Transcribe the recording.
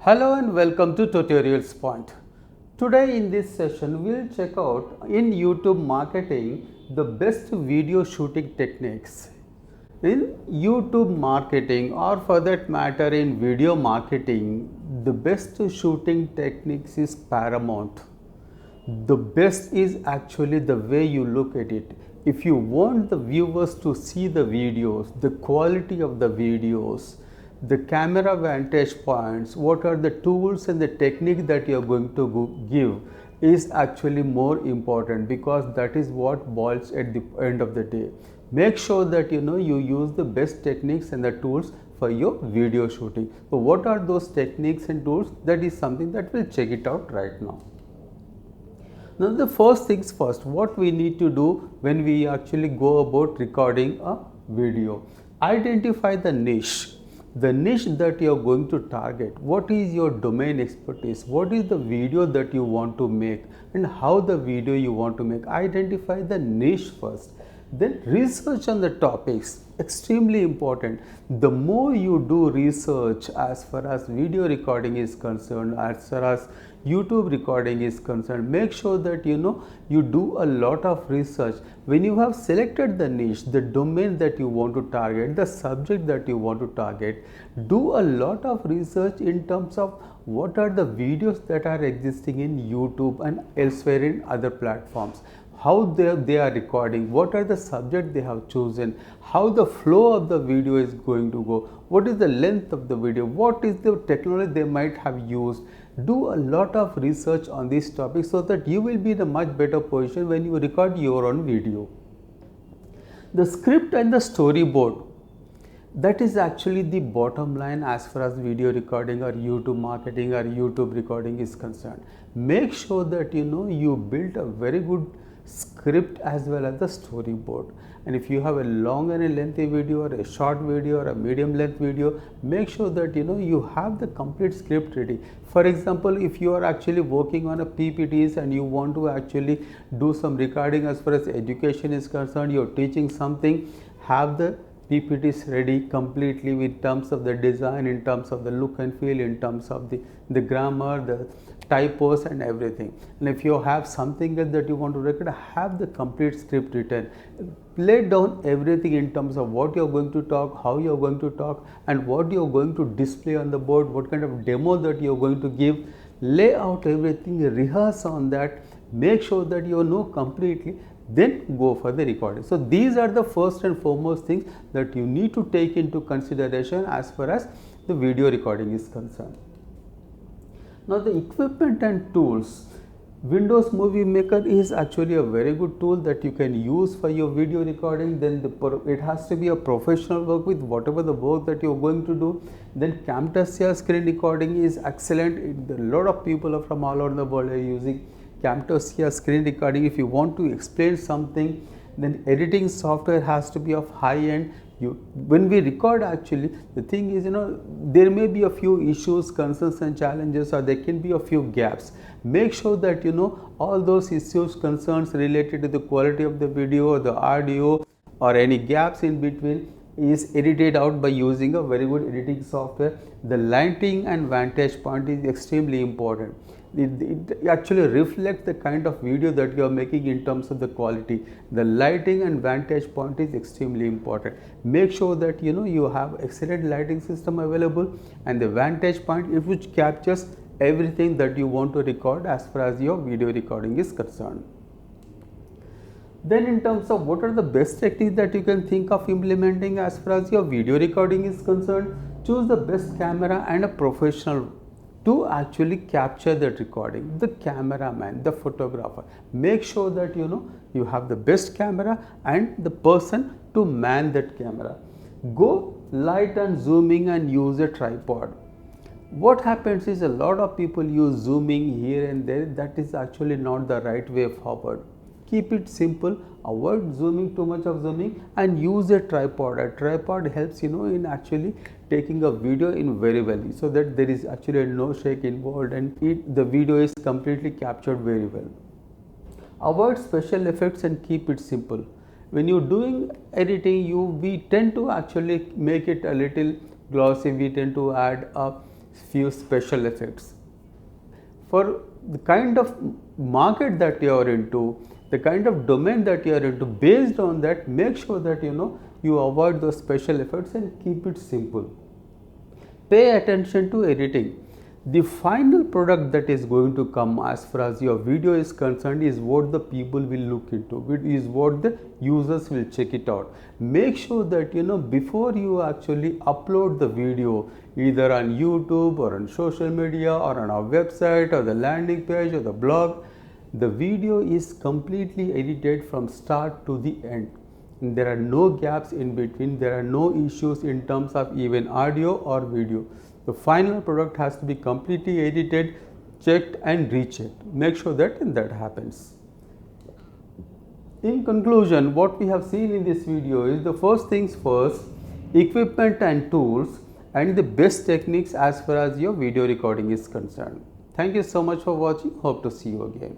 Hello and welcome to Tutorials Point. Today in this session we'll check out in YouTube marketing the best video shooting techniques. In YouTube marketing, or for that matter in video marketing, the best shooting techniques is paramount. The best is actually the way you look at it. If you want the viewers to see the videos, the quality of the videos, the camera vantage points, what are the tools and the technique that you are going to give is actually more important, because that is what boils at the end of the day. Make sure that you use the best techniques and the tools for your video shooting. So what are those techniques and tools? That is something that we'll check it out right now. Now the first things first, what we need to do when we actually go about recording a video. Identify the niche that you are going to target. What is your domain expertise? What is the video that you want to make and how the video you want to make? Identify the niche first. Then research on the topics, extremely important. The more you do research as far as video recording is concerned, as far as YouTube recording is concerned, make sure that you do a lot of research. When you have selected the niche, the domain that you want to target, the subject that you want to target, do a lot of research in terms of what are the videos that are existing in YouTube and elsewhere in other platforms. How they are recording, what are the subject they have chosen, how the flow of the video is going to go, what is the length of the video, what is the technology they might have used. Do a lot of research on these topics so that you will be in a much better position when you record your own video. The script and the storyboard, that is actually the bottom line as far as video recording or YouTube marketing or YouTube recording is concerned. Make sure that you build a very good script as well as the storyboard. And if you have a long and a lengthy video or a short video or a medium length video, make sure that you have the complete script ready. For example, if you are actually working on a PPTs and you want to actually do some recording as far as education is concerned, you're teaching something, have the PPTs ready completely in terms of the design, in terms of the look and feel, in terms of the grammar, the typos and everything. And if you have something else that you want to record, have the complete script written. Lay down everything in terms of what you're going to talk, how you're going to talk, and what you're going to display on the board, what kind of demo that you're going to give. Lay out everything, rehearse on that, make sure that you know completely, then go for the recording. So these are the first and foremost things that you need to take into consideration as far as the video recording is concerned. Now the equipment and tools. Windows Movie Maker is actually a very good tool that you can use for your video recording. Then it has to be a professional work with whatever the work that you're going to do. Then Camtasia screen recording is excellent. A lot of people from all over the world are using Camtasia screen recording. If you want to explain something, then editing software has to be of high end. When we record, actually the thing is there may be a few issues, concerns and challenges, or there can be a few gaps. Make sure that all those issues, concerns related to the quality of the video or the audio or any gaps in between is edited out by using a very good editing software. The lighting and vantage point is extremely important. It actually reflects the kind of video that you are making in terms of the quality. The lighting and vantage point is extremely important. Make sure that you have excellent lighting system available, and the vantage point which captures everything that you want to record as far as your video recording is concerned. Then in terms of what are the best techniques that you can think of implementing as far as your video recording is concerned, choose the best camera and a professional to actually capture that recording. The cameraman, the photographer, make sure that you have the best camera and the person to man that camera. Go light and zooming and use a tripod. What happens is a lot of people use zooming here and there. That is actually not the right way forward. Keep it simple, avoid zooming, too much of zooming, and use a tripod. A tripod helps in actually taking a video in very well, so that there is actually no shake involved and the video is completely captured very well. Avoid special effects and keep it simple. When you're doing editing, we tend to actually make it a little glossy. We tend to add few special effects. For the kind of market that you are into, the kind of domain that you are into, based on that, make sure that you avoid those special effects and keep it simple. Pay attention to editing. The final product that is going to come as far as your video is concerned is what the people will look into, is what the users will check it out. Make sure that before you actually upload the video either on YouTube or on social media or on our website or the landing page or the blog, the video is completely edited from start to the end. There are no gaps in between, there are no issues in terms of even audio or video. The final product has to be completely edited, checked and rechecked. Make sure that happens. In conclusion, what we have seen in this video is the first things first, equipment and tools and the best techniques as far as your video recording is concerned. Thank you so much for watching. Hope to see you again.